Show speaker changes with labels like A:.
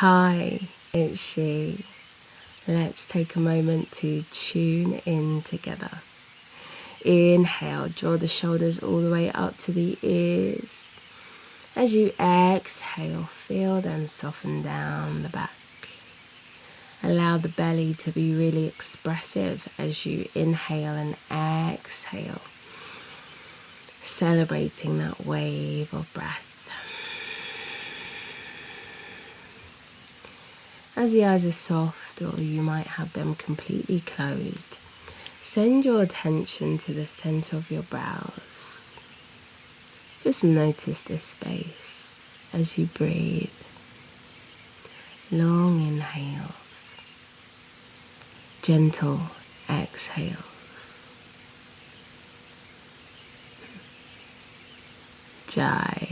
A: Hi, it's she. Let's take a moment to tune in together. Inhale, draw the shoulders all the way up to the ears. As you exhale, feel them soften down the back. Allow the belly to be really expressive as you inhale and exhale, celebrating that wave of breath. As the eyes are soft, or you might have them completely closed, send your attention to the center of your brows. Just notice this space as you breathe. Long inhales, gentle exhales. Jai.